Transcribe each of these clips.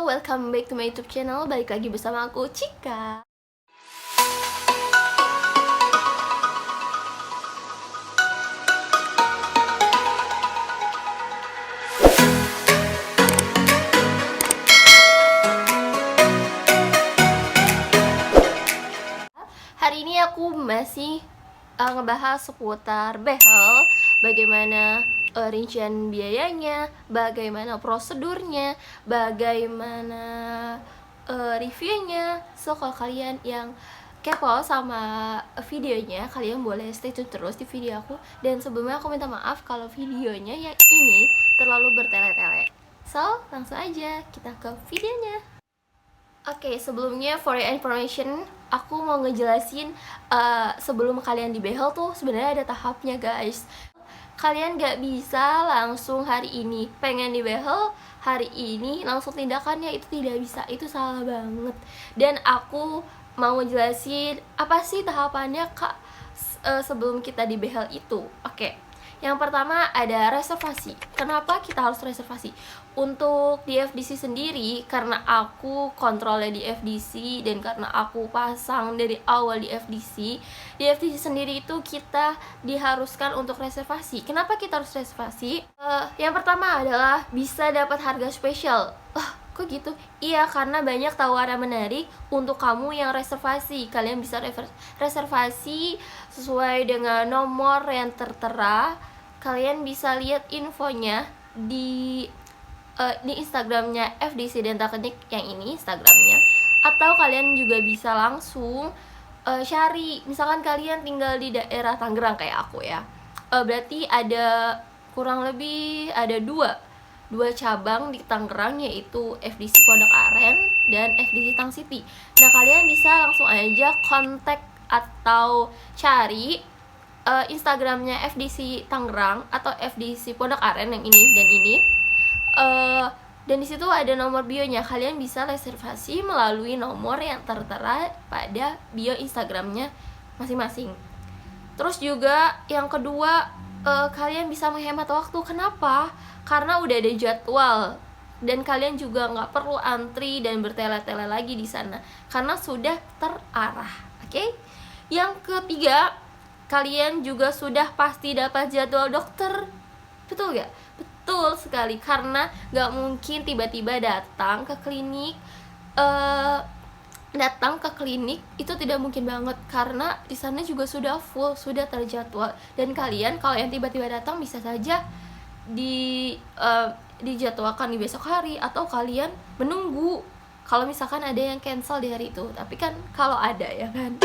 welcome back to my YouTube channel. Balik lagi bersama aku, Cika. Hari ini aku masih ngebahas seputar behel, bagaimana rincian biayanya, bagaimana prosedurnya, bagaimana reviewnya. So kalau kalian yang kepo sama videonya, kalian boleh stay tune terus di video aku. Dan sebelumnya aku minta maaf kalau videonya yang ini terlalu bertele-tele. So langsung aja kita ke videonya. Oke, sebelumnya for your information, aku mau ngejelasin sebelum kalian di behel tuh sebenarnya ada tahapnya, guys. Kalian gak bisa langsung hari ini pengen di behel, hari ini langsung tindakannya, itu tidak bisa, itu salah banget. Dan aku mau ngejelasin apa sih tahapannya kak sebelum kita di behel itu. Oke. Yang pertama ada reservasi. Kenapa kita harus reservasi? Untuk di FDC sendiri, karena aku kontrolnya di FDC dan karena aku pasang dari awal di FDC sendiri itu kita diharuskan untuk reservasi. Kenapa kita harus reservasi? Yang pertama adalah bisa dapat harga spesial. Kok gitu? Iya, karena banyak tawaran menarik untuk kamu yang reservasi. Kalian bisa reservasi sesuai dengan nomor yang tertera. Kalian bisa lihat infonya di Instagramnya FDC Dental Clinic yang ini Instagramnya. Atau kalian juga bisa langsung cari. Misalkan kalian tinggal di daerah Tangerang kayak aku ya. Berarti ada kurang lebih ada dua cabang di Tangerang, yaitu FDC Pondok Aren dan FDC Tang City. Nah, kalian bisa langsung aja kontak atau cari Instagramnya FDC Tangerang atau FDC Pondok Aren yang ini dan ini. Dan di situ ada nomor bionya. Kalian bisa reservasi melalui nomor yang tertera pada bio Instagramnya masing-masing. Terus juga yang kedua, kalian bisa menghemat waktu. Kenapa? Karena udah ada jadwal dan kalian juga nggak perlu antri dan bertele-tele lagi di sana karena sudah terarah. Oke? Yang ketiga, kalian juga sudah pasti dapat jadwal dokter. Betul gak? Betul sekali, karena gak mungkin tiba-tiba datang ke klinik. Itu tidak mungkin banget karena di sana juga sudah full, sudah terjadwal. Dan kalian kalau yang tiba-tiba datang bisa saja dijadwalkan di besok hari, atau kalian menunggu kalau misalkan ada yang cancel di hari itu. Tapi kan kalau ada ya kan.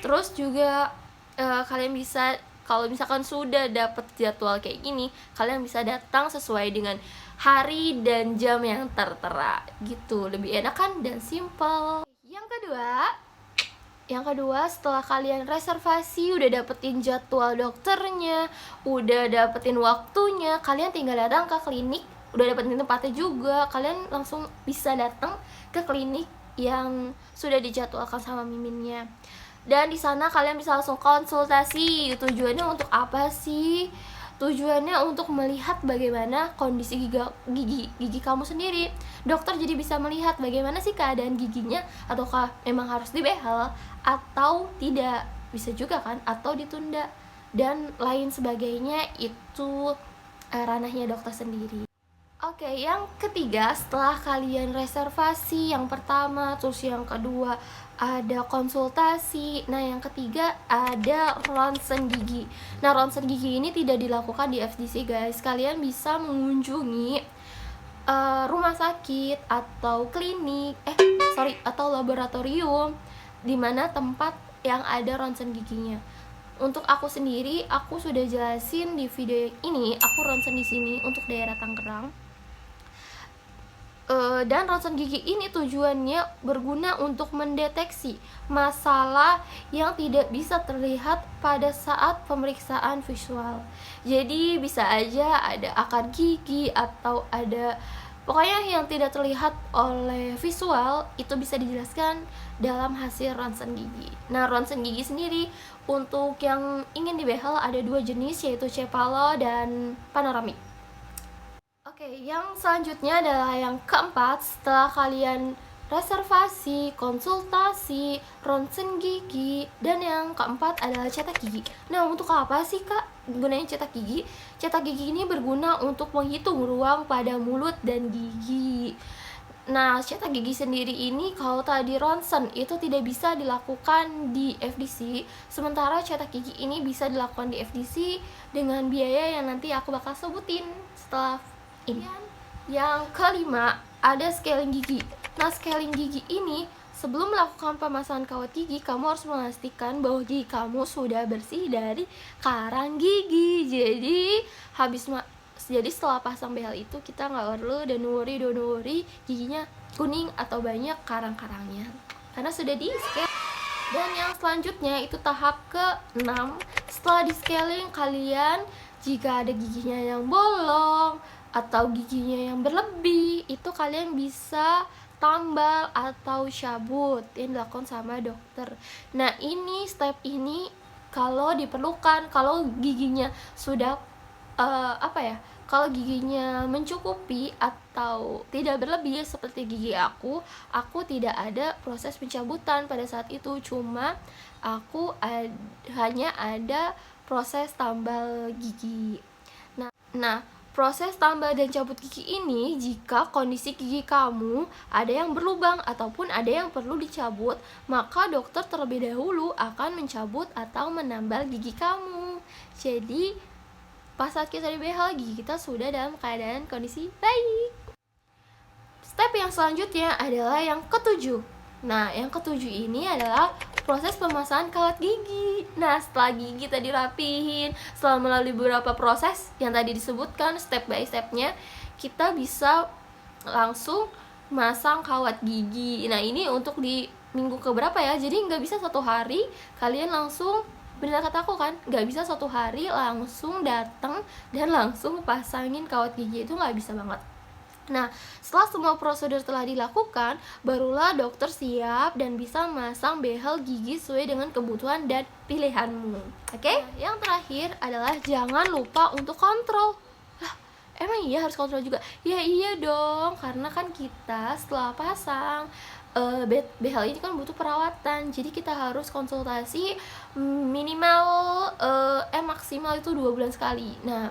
Terus juga kalian bisa, kalau misalkan sudah dapat jadwal kayak gini, kalian bisa datang sesuai dengan hari dan jam yang tertera gitu. Lebih enak kan dan simple. Yang kedua, setelah kalian reservasi, udah dapetin jadwal dokternya, udah dapetin waktunya, kalian tinggal datang ke klinik. Udah dapetin tempatnya juga, kalian langsung bisa datang ke klinik yang sudah dijadwalkan sama miminnya. Dan di sana kalian bisa langsung konsultasi. Tujuannya untuk apa sih? Tujuannya untuk melihat bagaimana kondisi gigi kamu sendiri. Dokter jadi bisa melihat bagaimana sih keadaan giginya, ataukah memang harus dibehel atau tidak, bisa juga kan, atau ditunda dan lain sebagainya. Itu ranahnya dokter sendiri. Oke, yang ketiga, setelah kalian reservasi yang pertama, terus yang kedua ada konsultasi. Nah, yang ketiga ada ronsen gigi. Nah, ronsen gigi ini tidak dilakukan di FDC, guys. Kalian bisa mengunjungi rumah sakit atau klinik, atau laboratorium di mana tempat yang ada ronsen giginya. Untuk aku sendiri, aku sudah jelasin di video ini, aku ronsen di sini untuk daerah Tangerang. Dan ronsen gigi ini tujuannya berguna untuk mendeteksi masalah yang tidak bisa terlihat pada saat pemeriksaan visual. Jadi bisa aja ada akar gigi atau ada pokoknya yang tidak terlihat oleh visual, itu bisa dijelaskan dalam hasil ronsen gigi. Nah, ronsen gigi sendiri untuk yang ingin dibehel ada dua jenis, yaitu cepalo dan panoramik. Oke, yang selanjutnya adalah yang keempat. Setelah kalian reservasi, konsultasi, ronsen gigi, dan yang keempat adalah cetak gigi. Nah, untuk apa sih kak gunanya cetak gigi? Cetak gigi ini berguna untuk menghitung ruang pada mulut dan gigi. Nah, cetak gigi sendiri ini kalau tadi ronsen itu tidak bisa dilakukan di FDC, sementara cetak gigi ini bisa dilakukan di FDC dengan biaya yang nanti aku bakal sebutin setelah ini. Yang kelima, ada scaling gigi. Nah, scaling gigi ini sebelum melakukan pemasangan kawat gigi, kamu harus memastikan bahwa gigi kamu sudah bersih dari karang gigi. Jadi setelah pasang behel itu kita nggak perlu don't worry giginya kuning atau banyak karang-karangnya karena sudah di scale. Dan yang selanjutnya itu tahap ke-6. Setelah di scaling, kalian jika ada giginya yang bolong atau giginya yang berlebih, itu kalian bisa tambal atau cabut yang dilakukan sama dokter. Nah, ini step ini kalau diperlukan, kalau giginya sudah kalau giginya mencukupi atau tidak berlebih seperti gigi aku tidak ada proses pencabutan pada saat itu, cuma hanya ada proses tambal gigi. Nah, proses tambal dan cabut gigi ini jika kondisi gigi kamu ada yang berlubang ataupun ada yang perlu dicabut, maka dokter terlebih dahulu akan mencabut atau menambal gigi kamu. Jadi pas saat kita di behel, gigi kita sudah dalam keadaan kondisi baik. Step yang selanjutnya adalah yang ketujuh. Nah, yang ketujuh ini adalah proses pemasangan kawat gigi. Nah, setelah gigi kita dirapihin, setelah melalui beberapa proses yang tadi disebutkan step by stepnya, kita bisa langsung masang kawat gigi. Nah, ini untuk di minggu keberapa ya? Jadi nggak bisa satu hari kalian langsung, benar kata aku kan, nggak bisa satu hari langsung datang dan langsung pasangin kawat gigi, itu nggak bisa banget. Nah, setelah semua prosedur telah dilakukan, barulah dokter siap dan bisa memasang behel gigi sesuai dengan kebutuhan dan pilihanmu. Oke? Yang terakhir adalah jangan lupa untuk kontrol. Lah, emang iya harus kontrol juga? Ya iya dong, karena kan kita setelah pasang behel ini kan butuh perawatan, jadi kita harus konsultasi minimal maksimal itu 2 bulan sekali. Nah,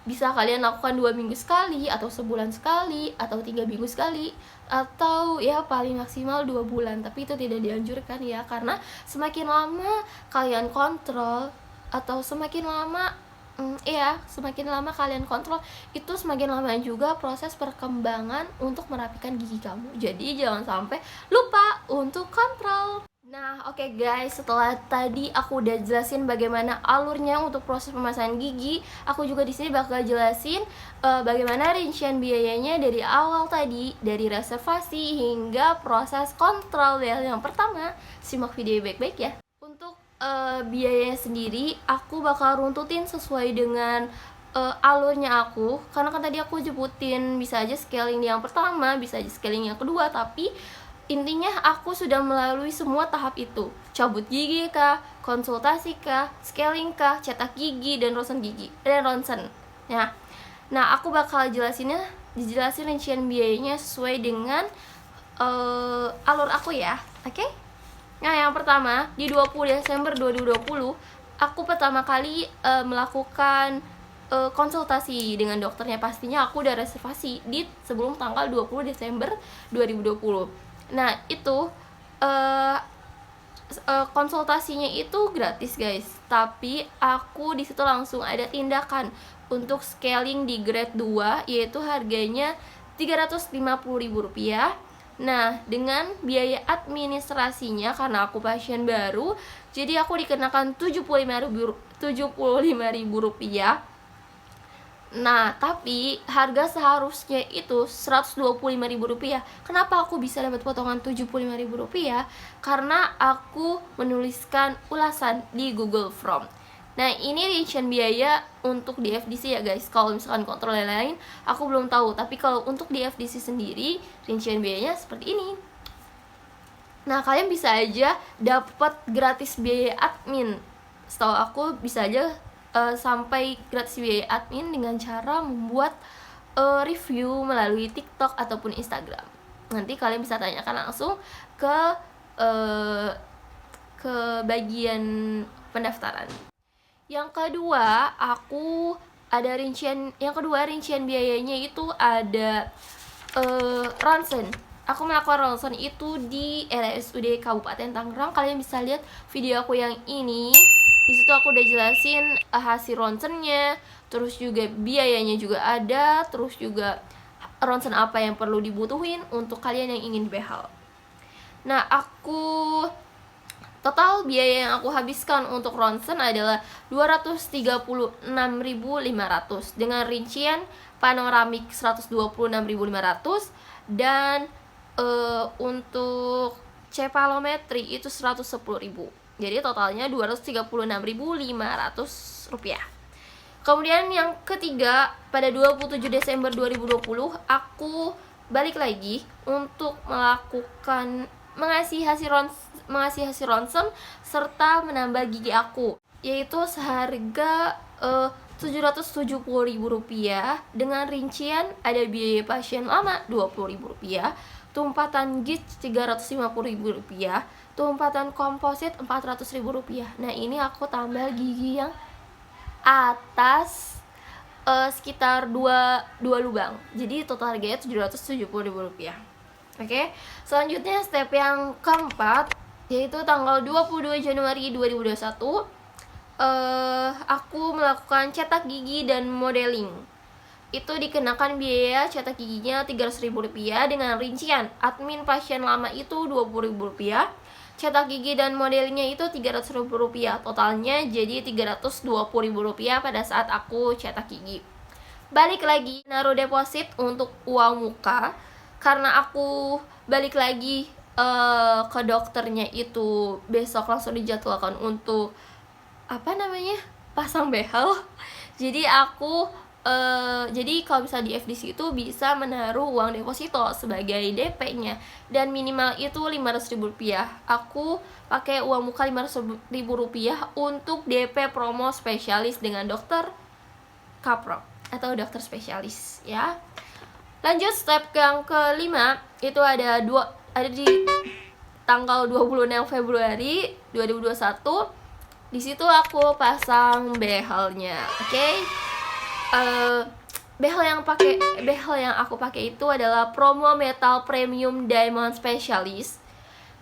bisa kalian lakukan 2 minggu sekali, atau sebulan sekali, atau 3 minggu sekali, atau ya paling maksimal 2 bulan. Tapi itu tidak dianjurkan ya, karena semakin lama kalian kontrol atau semakin lama kalian kontrol, itu semakin lama juga proses perkembangan untuk merapikan gigi kamu. Jadi jangan sampai lupa untuk kontrol. Nah, oke guys, setelah tadi aku udah jelasin bagaimana alurnya untuk proses pemasangan gigi, aku juga di sini bakal jelasin bagaimana rincian biayanya dari awal tadi, dari reservasi hingga proses kontrol yang pertama. Simak video baik-baik ya. Untuk biayanya sendiri aku bakal runtutin sesuai dengan alurnya aku, karena kan tadi aku jeputin bisa aja scaling yang pertama, bisa aja scaling yang kedua, tapi intinya aku sudah melalui semua tahap itu. Cabut gigi kah, konsultasi kah, scaling kah, cetak gigi, dan ronsen gigi dan ronsen ya. Nah, aku bakal dijelasin rincian biayanya sesuai dengan alur aku ya. Oke? Nah, yang pertama, di 20 Desember 2020 aku pertama kali melakukan konsultasi dengan dokternya. Pastinya aku udah reservasi di sebelum tanggal 20 Desember 2020. Nah, itu konsultasinya itu gratis guys, tapi aku di situ langsung ada tindakan untuk scaling di grade 2, yaitu harganya Rp350.000. Nah, dengan biaya administrasinya, karena aku pasien baru, jadi aku dikenakan Rp75.000. Nah, tapi harga seharusnya itu Rp125.000. Kenapa aku bisa dapat potongan Rp75.000? Karena aku menuliskan ulasan di Google Form. Nah, ini rincian biaya untuk di FDC ya guys. Kalau misalkan kontrol yang lain aku belum tahu, tapi kalau untuk di FDC sendiri rincian biayanya seperti ini. Nah, kalian bisa aja dapat gratis biaya admin. Setahu aku bisa aja sampai gratis biaya admin dengan cara membuat review melalui TikTok ataupun Instagram. Nanti kalian bisa tanyakan langsung ke bagian pendaftaran. Yang kedua, rincian biayanya itu ada ronsen. Aku melakukan ronsen itu di RSUD Kabupaten Tangerang. Kalian bisa lihat video aku yang ini. Di situ aku udah jelasin hasil ronsennya, terus juga biayanya juga ada, terus juga ronsen apa yang perlu dibutuhin untuk kalian yang ingin behel. Nah, total biaya yang aku habiskan untuk ronsen adalah 236.500 dengan rincian panoramik 126.500 dan untuk cepalometri itu 110.000. Jadi totalnya 236.500 rupiah. Kemudian yang ketiga, pada 27 Desember 2020 aku balik lagi untuk mengasih hasil ronsen serta menambah gigi aku, yaitu seharga 770.000 rupiah dengan rincian ada biaya pasien lama 20.000 rupiah, tumpatan gigi 350.000 rupiah, tumpatan komposit 400.000 rupiah. Nah, ini aku tambah gigi yang atas sekitar 2 lubang. Jadi total harganya 770.000 rupiah. Oke. Selanjutnya step yang keempat, yaitu tanggal 22 Januari 2021 aku melakukan cetak gigi dan modeling. Itu dikenakan biaya cetak giginya 300.000 rupiah dengan rincian admin pasien lama itu 20.000 rupiah, cetak gigi dan modelingnya itu 300.000 rupiah. Totalnya jadi 320.000 rupiah pada saat aku cetak gigi. Balik lagi naruh deposit untuk uang muka, karena aku balik lagi ke dokternya itu besok langsung dijadwalkan untuk pasang behel. Jadi aku jadi kalau bisa di FDC itu bisa menaruh uang deposito sebagai DP-nya dan minimal itu 500.000 rupiah. Aku pakai uang muka 500.000 rupiah untuk DP promo spesialis dengan dokter Kaprok atau dokter spesialis ya. Lanjut step yang kelima, itu ada di tanggal 26 Februari 2021. Di situ aku pasang behelnya. Oke. Behel yang aku pakai itu adalah Promo Metal Premium Diamond Specialist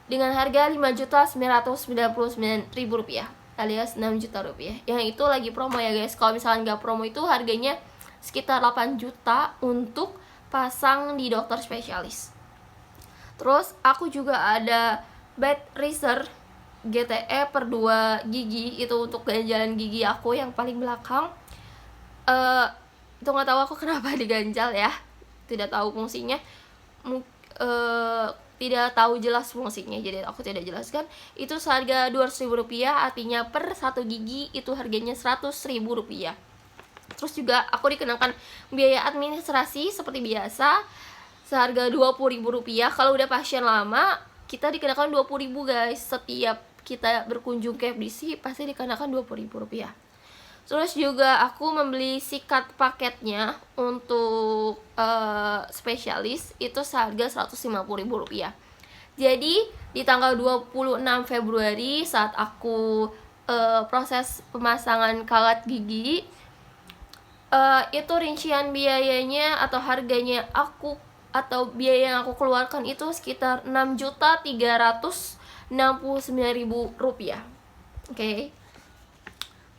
dengan harga 5.999.000 rupiah alias 6 juta rupiah. Yang itu lagi promo ya guys. Kalau misalnya nggak promo itu harganya sekitar 8 juta untuk pasang di dokter spesialis. Terus aku juga ada Bed Racer GTE per 2 gigi, itu untuk ganjalan gigi aku yang paling belakang. Itu nggak tahu aku kenapa diganjal ya, tidak tahu fungsinya, tidak tahu jelas fungsinya, jadi aku tidak jelaskan. Itu seharga 200.000 rupiah, artinya per 1 gigi itu harganya 100.000 rupiah. Terus juga aku dikenakan biaya administrasi seperti biasa seharga 20.000 rupiah. Kalau udah pasien lama kita dikenakan 20.000 guys. Setiap kita berkunjung ke FDC pasti dikenakan 20.000 rupiah. Terus juga aku membeli sikat paketnya untuk spesialis itu seharga 150.000 rupiah. Jadi di tanggal 26 Februari saat aku proses pemasangan kawat gigi, itu rincian biayanya atau harganya atau biaya yang aku keluarkan itu sekitar 6.369.000 rupiah. Oke.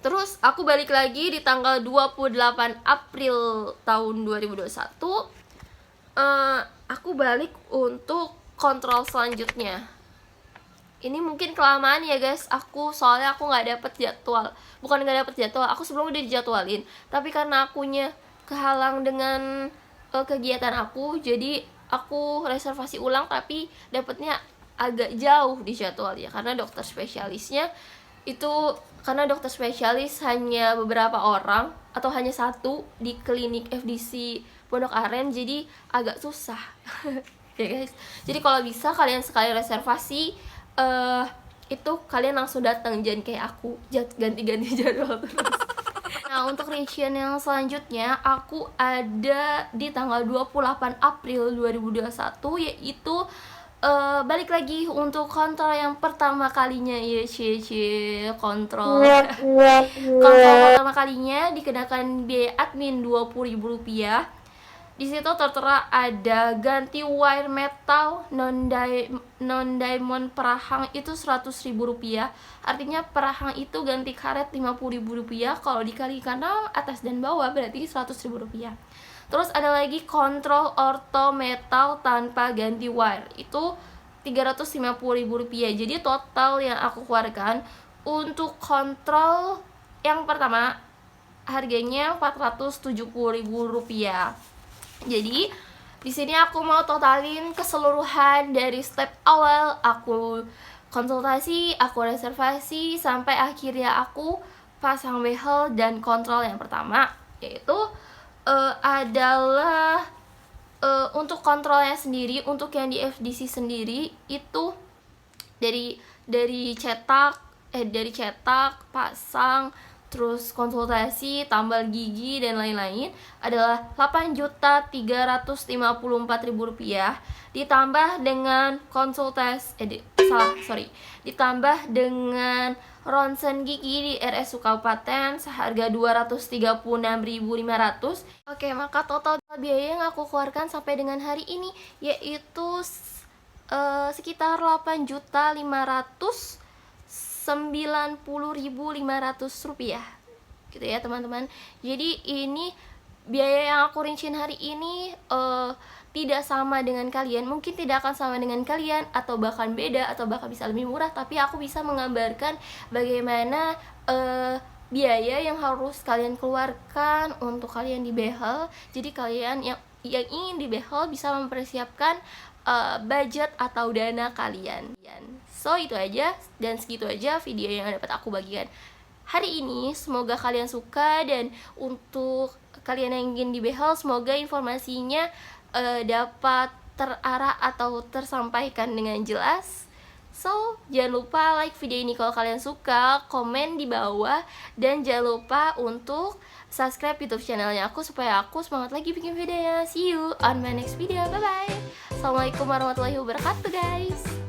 Terus aku balik lagi di tanggal 28 April tahun 2021. Aku balik untuk kontrol selanjutnya. Ini mungkin kelamaan ya guys, soalnya aku nggak dapet jadwal. Bukan nggak dapet jadwal, aku sebelumnya udah dijadwalin. Tapi karena akunya kehalang dengan kegiatan aku, jadi aku reservasi ulang tapi dapetnya agak jauh di jadwalnya. Karena dokter spesialisnya karena dokter spesialis hanya beberapa orang atau hanya satu di klinik FDC Pondok Aren, jadi agak susah. Ya guys, jadi kalau bisa kalian sekali reservasi itu kalian langsung datang, jangan kayak aku ganti-ganti jadwal terus. Nah, untuk reaction yang selanjutnya aku ada di tanggal 28 April 2021, yaitu balik lagi untuk kontrol yang pertama kalinya ya, kontrol kontrol pertama kalinya dikenakan biaya admin Rp20.000. Di situ tertera ada ganti wire metal non diamond perahang itu Rp100.000. Artinya perahang itu ganti karet Rp50.000. Kalau dikalikan atas dan bawah berarti Rp100.000. Terus ada lagi kontrol orto metal tanpa ganti wire, itu Rp350.000. Jadi total yang aku keluarkan untuk kontrol yang pertama harganya Rp470.000. Jadi di sini aku mau totalin keseluruhan dari step awal aku konsultasi, aku reservasi, sampai akhirnya aku pasang behel dan kontrol yang pertama, yaitu adalah untuk kontrolnya sendiri, untuk yang di FDC sendiri itu dari cetak, pasang, terus konsultasi, tambal gigi dan lain-lain adalah Rp8.354.000, ditambah dengan ditambah dengan ronsen gigi di RSU Kabupaten seharga Rp236.500. Oke, maka total biaya yang aku keluarkan sampai dengan hari ini yaitu sekitar Rp8.990.500 gitu ya teman-teman. Jadi ini biaya yang aku rinciin hari ini tidak sama dengan kalian, mungkin tidak akan sama dengan kalian, atau bahkan beda, atau bahkan bisa lebih murah, tapi aku bisa menggambarkan bagaimana biaya yang harus kalian keluarkan untuk kalian di behel. Jadi kalian yang ingin di behel bisa mempersiapkan budget atau dana kalian. So itu aja, dan segitu aja video yang dapat aku bagikan hari ini. Semoga kalian suka, dan untuk kalian yang ingin di behel, semoga informasinya dapat terarah atau tersampaikan dengan jelas. So, jangan lupa like video ini kalau kalian suka, komen di bawah, dan jangan lupa untuk subscribe YouTube channelnya aku supaya aku semangat lagi bikin videonya. See you on my next video. Bye bye. Assalamualaikum warahmatullahi wabarakatuh guys.